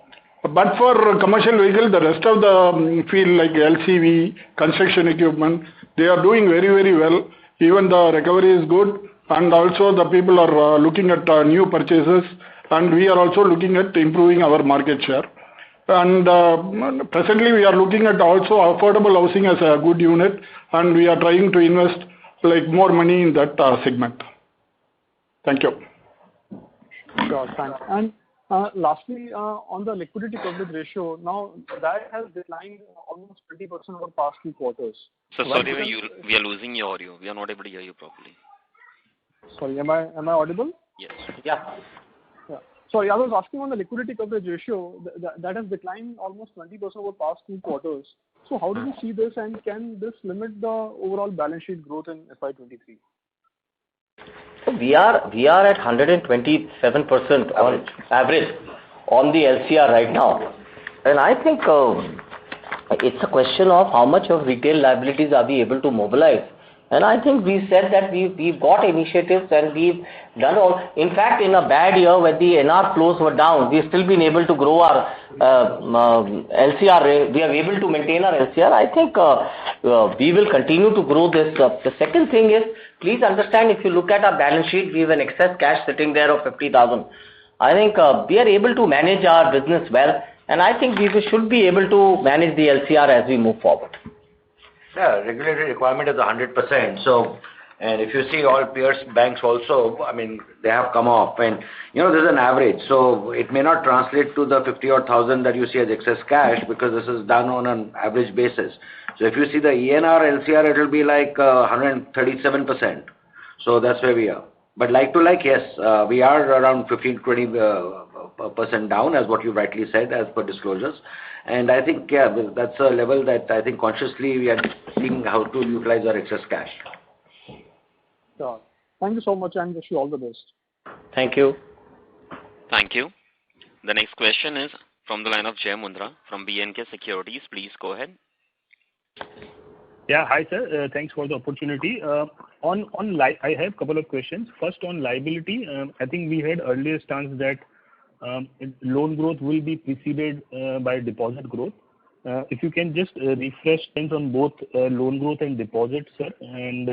But for commercial vehicle, the rest of the field like LCV, construction equipment, they are doing very, very well. Even the recovery is good, and also the people are looking at new purchases, and we are also looking at improving our market share. And presently we are looking at also affordable housing as a good unit, and we are trying to invest more money in that segment. Thank you. Sure, thanks. And lastly, on the liquidity coverage ratio, now that has declined almost 20% over the past 2 quarters. So sorry, we are losing your audio. We are not able to hear you properly. Sorry, am I audible? Yes. Yeah. Sorry, I was asking on the liquidity coverage ratio that has declined almost 20% over the past 2 quarters. So how do you see this, and can this limit the overall balance sheet growth in FY23? We are at 127% on average on the LCR right now, and I think it's a question of how much of retail liabilities are we able to mobilize. And I think we said that we've got initiatives and we've done all. In fact, in a bad year when the NR flows were down, we've still been able to grow our LCR. We are able to maintain our LCR. I think we will continue to grow this. The second thing is, please understand, if you look at our balance sheet, we have an excess cash sitting there of 50,000. I think we are able to manage our business well, and I think we should be able to manage the LCR as we move forward. Yeah, regulatory requirement is 100%. So, and if you see all peers banks also, I mean, they have come off, and this is an average. So it may not translate to the 50,000 that you see as excess cash, because this is done on an average basis. So if you see the ENR LCR, it will be like 137%. So that's where we are. But like to like, yes, we are around 15-20% down, as what you rightly said, as per disclosures. And I think, yeah, that's a level that I think consciously we are seeing how to utilize our excess cash. Sure. Thank you so much, and wish you all the best. Thank you. Thank you. The next question is from the line of Jay Mundra from B&K Securities. Please go ahead. Yeah, hi sir. Thanks for the opportunity. I have a couple of questions. First, on liability, I think we had earlier stance that loan growth will be preceded by deposit growth. If you can just refresh things on both loan growth and deposits, sir, and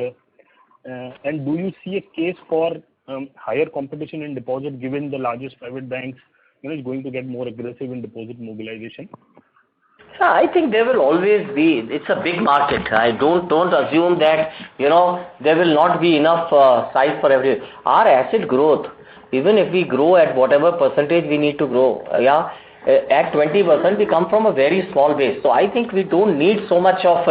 do you see a case for higher competition in deposit, given the largest private banks is going to get more aggressive in deposit mobilization? I think there will always be. It's a big market. I don't assume that there will not be enough size for every. Our asset growth, even if we grow at whatever percentage we need to grow, at 20%, we come from a very small base. So I think we don't need so much of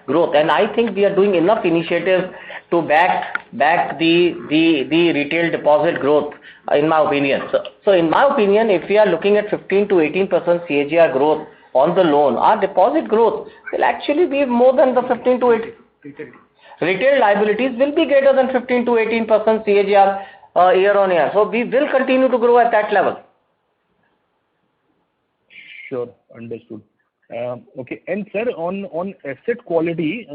growth, and I think we are doing enough initiatives to back the retail deposit growth, in my opinion. So in my opinion, if we are looking at 15 to 18% CAGR growth on the loan, our deposit growth will actually be more than the 15 to 18. Retail liabilities will be greater than 15 to 18% CAGR year on year. So we will continue to grow at that level. Sure, understood. Okay, and sir, on asset quality,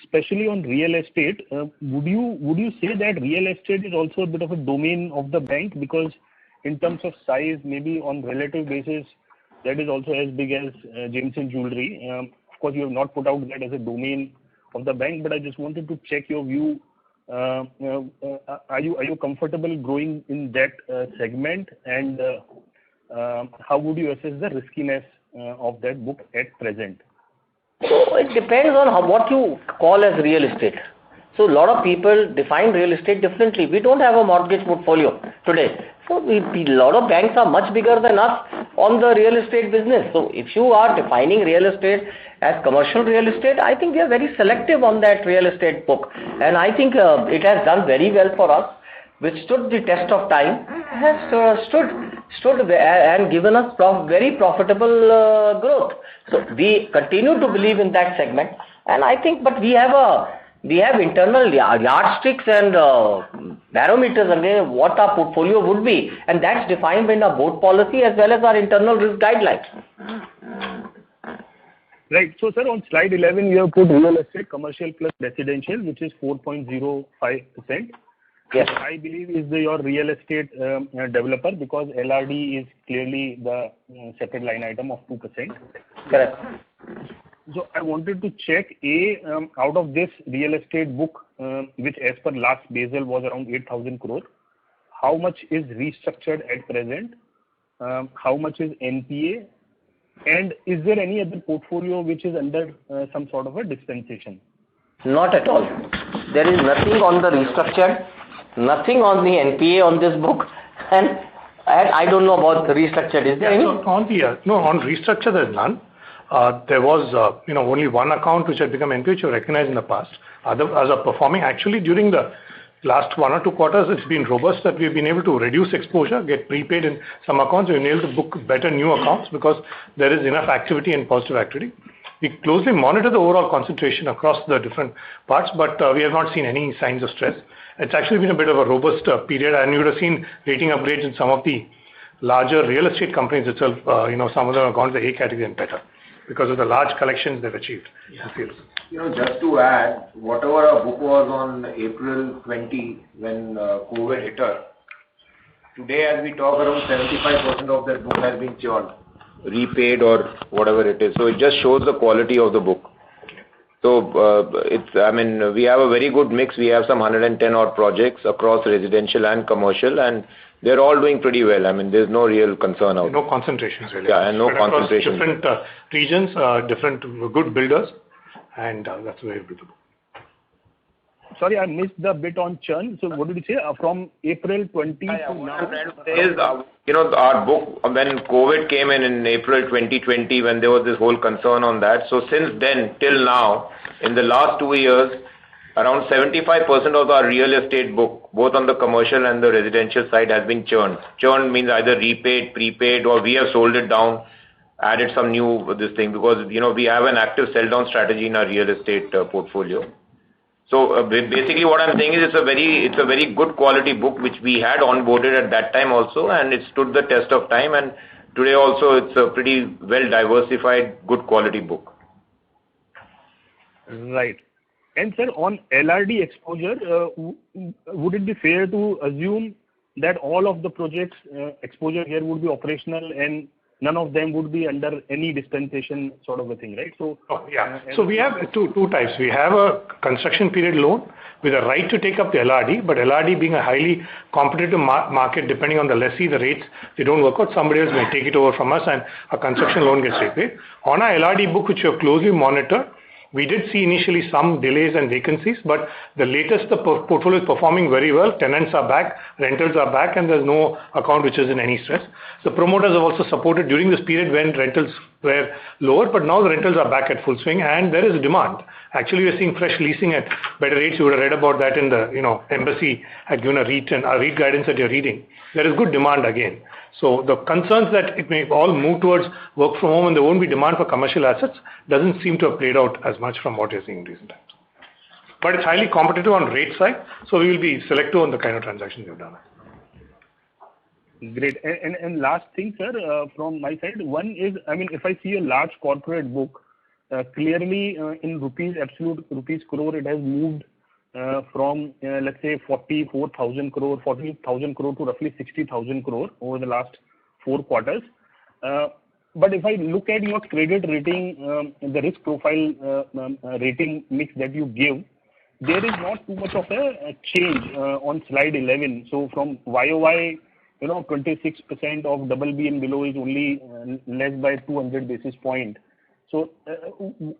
especially on real estate, would you say that real estate is also a bit of a domain of the bank, because in terms of size, maybe on relative basis, that is also as big as gems and jewelry. Of course, you have not put out that as a domain of the bank, but I just wanted to check your view. Are you comfortable growing in that segment, and how would you assess the riskiness of that book at present? So it depends on what you call as real estate. So a lot of people define real estate differently. We don't have a mortgage portfolio today. So a lot of banks are much bigger than us on the real estate business. So if you are defining real estate as commercial real estate, I think we are very selective on that real estate book. And I think it has done very well for us, which stood the test of time, has stood and given us very profitable growth. So we continue to believe in that segment, and I think, but we have internal yardsticks and barometers against what our portfolio would be, and that's defined in our board policy as well as our internal risk guidelines. Right. So, sir, on slide 11, you have put real estate, commercial plus residential, which is 4.05%. Yes. I believe is your real estate developer, because LRD is clearly the separate line item of 2%. Correct. So I wanted to check, out of this real estate book, which as per last Basel was around 8,000 crore, how much is restructured at present? How much is NPA? And is there any other portfolio which is under some sort of a dispensation? Not at all. There is nothing on the restructured, nothing on the NPA on this book, and I don't know about the restructured. Is there any? So on restructure there's none. There was only one account which had become NPA, which you recognized in the past. Others are performing. Actually, during the last 1 or 2 quarters, it's been robust that we've been able to reduce exposure, get prepaid in some accounts. We've been able to book better new accounts because there is enough activity and positive activity. We closely monitor the overall concentration across the different parts, but we have not seen any signs of stress. It's actually been a bit of a robust period, and you would have seen rating upgrades in some of the larger real estate companies itself. Some of them have gone to the A category and better because of the large collections they've achieved. Yeah. Just to add, whatever our book was on April 20 when COVID hit us, today as we talk, around 75% of that book has been churned, repaid or whatever it is. So it just shows the quality of the book. So we have a very good mix. We have some 110 odd projects across residential and commercial, and they're all doing pretty well. There's no real concern out there. No concentrations really. Yeah, and no concentration. Different regions, different good builders, and that's the way we do. Sorry, I missed the bit on churn. So what did you say? From April 20 to now? Our book, when COVID came in April 2020, when there was this whole concern on that. So since then, till now, in the last 2 years, around 75% of our real estate book, both on the commercial and the residential side, has been churned. Churned means either repaid, prepaid, or we have sold it down, added some new because we have an active sell down strategy in our real estate portfolio. So basically what I'm saying is it's a very good quality book which we had onboarded at that time also, and it stood the test of time, and today also it's a pretty well diversified good quality book. Right. And sir, on LRD exposure, would it be fair to assume that all of the projects exposure here would be operational and none of them would be under any dispensation sort of a thing, right? So So we have two types. We have a construction period loan with a right to take up the LRD, but LRD being a highly competitive market, depending on the lessee, the rates, they don't work out. Somebody else may take it over from us and a construction loan gets repaid. On our LRD book, which we have closely monitored, We did see initially some delays and vacancies, but the latest, the portfolio is performing very well. Tenants are back, rentals are back, and there's no account which is in any stress. The promoters have also supported during this period when rentals were lower, but now the rentals are back at full swing and there is demand. Actually, we're seeing fresh leasing at better rates. You would have read about that in the, embassy had given a REIT guidance that you're reading. There is good demand again. So the concerns that it may all move towards work from home and there won't be demand for commercial assets doesn't seem to have played out as much from what you're seeing in recent times. But it's highly competitive on rate side, so we will be selective on the kind of transactions we've done. Great. And last thing, sir, from my side, one is, if I see a large corporate book, clearly in rupees, absolute rupees crore, it has moved from, let's say, 44,000 crore, 40,000 crore to roughly 60,000 crore over the last 4 quarters. But if I look at your credit rating, the risk profile rating mix that you give, there is not too much of a change on slide 11. So from YOY, 26% of BB and below is only less by 200 basis point. So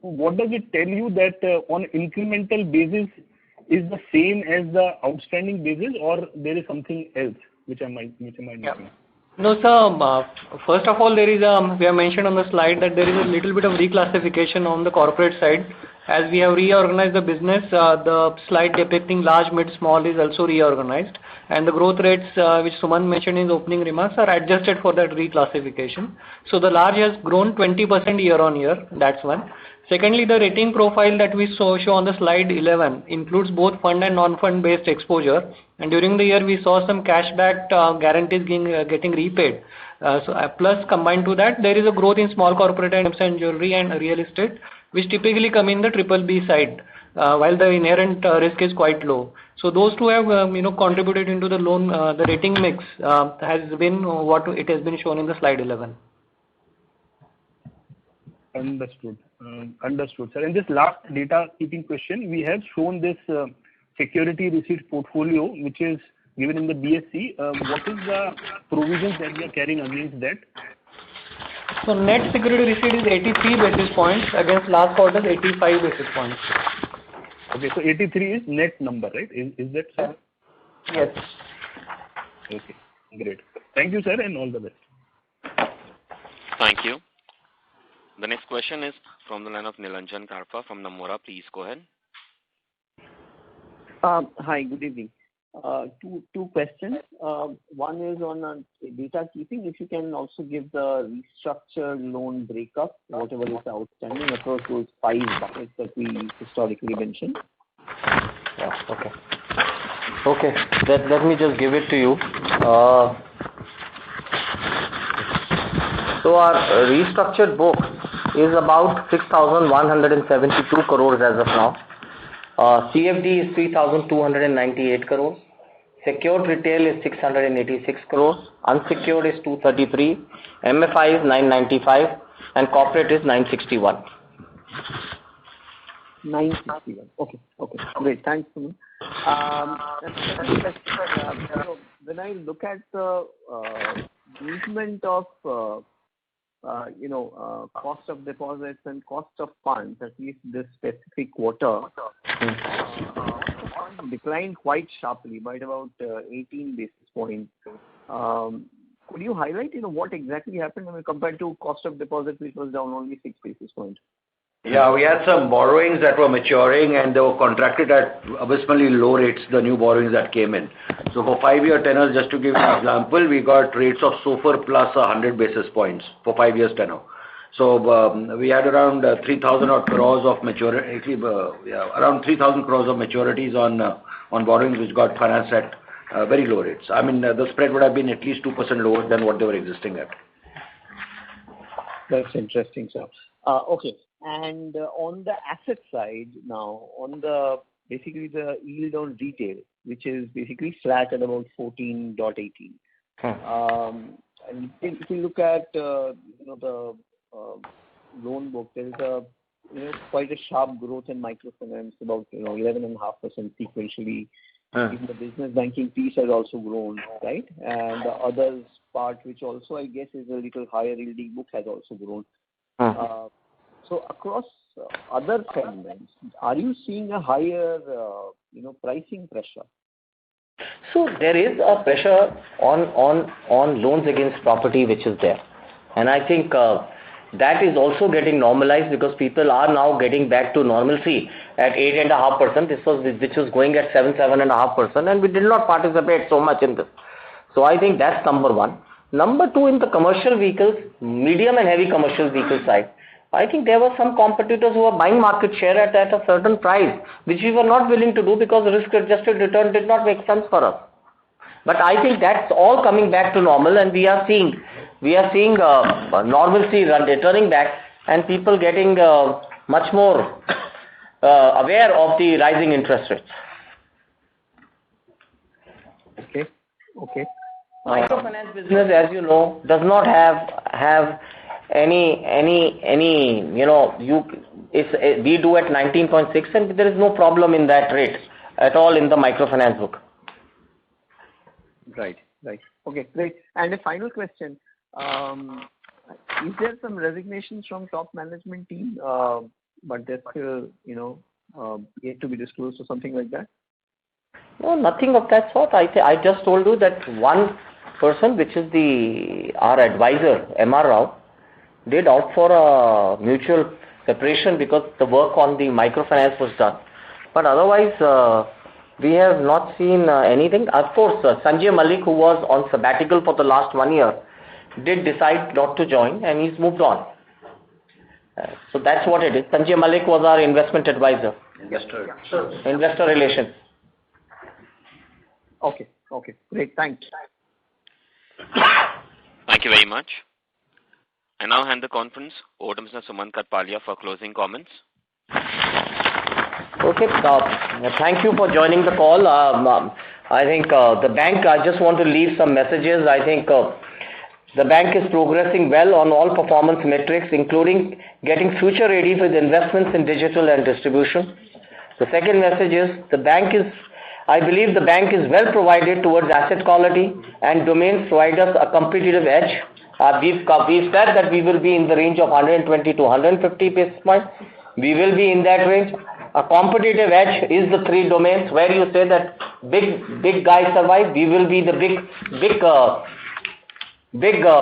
what does it tell you that on incremental basis is the same as the outstanding basis, or there is something else which I might missing? No, sir. First of all, there is we have mentioned on the slide that there is a little bit of reclassification on the corporate side. As we have reorganized the business, the slide depicting large, mid, small is also reorganized, and the growth rates which Suman mentioned in his opening remarks are adjusted for that reclassification. So the large has grown 20% year on year. That's one. Secondly, the rating profile that we show on the slide 11 includes both fund and non-fund based exposure. And during the year, we saw some cashback guarantees getting repaid. Plus, combined to that, there is a growth in small corporate items and jewelry and real estate, which typically come in the BBB side, while the inherent risk is quite low. So those two have contributed into the loan, the rating mix has been what it has been shown in the slide 11. Understood. Understood, sir. And this last data keeping question, we have shown this security receipt portfolio, which is given in the BSC. What is the provisions that we are carrying against that? So net security receipt is 83 basis points against last quarter's 85 basis points. Okay, so 83 is net number, right? Is that so? Yes. Okay, great. Thank you, sir, and all the best. Thank you. The next question is from the line of Nilanjan Karfa from Nomura. Please go ahead. Hi, good evening. Two questions. One is on data keeping. If you can also give the restructured loan breakup, whatever is outstanding across those 5 buckets that we historically mentioned. Yeah, okay. Okay, let me just give it to you. So our restructured book is about 6,172 crores as of now. CFD is 3,298 crores. Secured retail is 686 crores. Unsecured is 233. MFI is 995. And corporate is 961. 961. Okay. Great. Thanks, Suman. When I look at the movement of cost of deposits and cost of funds, at least this specific quarter, declined quite sharply by about 18 basis points. Could you highlight, what exactly happened compared to cost of deposits, which was down only 6 basis points? Yeah, we had some borrowings that were maturing and they were contracted at abysmally low rates, the new borrowings that came in. So for 5-year tenors, just to give you an example, we got rates of SOFR plus 100 basis points for 5 years tenor. So we had around 3,000 crores of maturity, around 3,000 crores of maturities on borrowings which got financed at very low rates. I mean, the spread would have been at least 2% lower than what they were existing at. That's interesting, sir. Okay. And on the asset side now, on the basically the yield on retail, which is basically flat at about 14.18. And if you look at the loan book, there is quite a sharp growth in microfinance, about 11.5% sequentially. Even the business banking piece has also grown, right? And the others part, which also I guess is a little higher yielding book, has also grown. So across other segments, are you seeing a higher, pricing pressure? So there is a pressure on loans against property which is there. And I think that is also getting normalized because people are now getting back to normalcy at 8.5%. Which was going at 7.5%, and we did not participate so much in this. So I think that's number one. Number two, in the commercial vehicles, medium and heavy commercial vehicle side, I think there were some competitors who were buying market share at a certain price, which we were not willing to do because risk-adjusted return did not make sense for us. But I think that's all coming back to normal, and we are seeing normalcy returning back, and people getting much more aware of the rising interest rates. Okay. Microfinance business, as you know, does not have any we do at 19.6, and there is no problem in that rate at all in the microfinance book. Right. Okay, great. And a final question. Is there some resignations from top management team, but they're still, yet to be disclosed or something like that? No, nothing of that sort. I just told you that one person, which is our advisor, M.R. Rao, did opt for a mutual separation because the work on the microfinance was done. But otherwise, we have not seen anything. Of course, Sanjay Malik, who was on sabbatical for the last 1 year, did decide not to join, and he's moved on. So that's what it is. Sanjay Malik was our investment advisor. Investor relations. Okay, great. Thanks. Thank you very much. I now hand the conference over to Mr. Sumant Katpalia for closing comments. Okay, thank you for joining the call. I think the bank, I just want to leave some messages. I think the bank is progressing well on all performance metrics, including getting future ready with investments in digital and distribution. The second message is I believe the bank is well provided towards asset quality, and domains provide us a competitive edge. We've said that we will be in the range of 120 to 150 basis points. We will be in that range. A competitive edge is the three domains where you say that big guys survive. We will be the big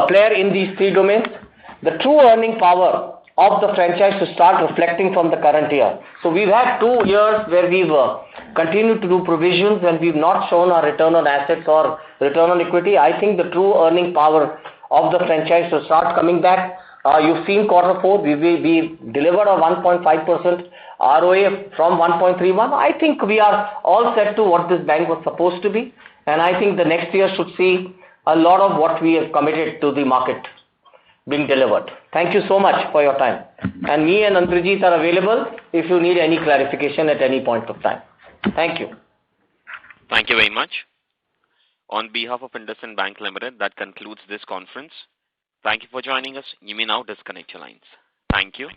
player in these three domains. The true earning power of the franchise to start reflecting from the current year. So we've had 2 years where we've continued to do provisions and we've not shown our return on assets or return on equity. I think the true earning power of the franchise to start coming back. You've seen Q4, we delivered a 1.5% ROA from 1.31. I think we are all set to what this bank was supposed to be, and I think the next year should see a lot of what we have committed to the market being delivered. Thank you so much for your time. And me and Andrijit are available if you need any clarification at any point of time. Thank you. Thank you very much. On behalf of Indusind Bank Limited, that concludes this conference. Thank you for joining us. You may now disconnect your lines. Thank you.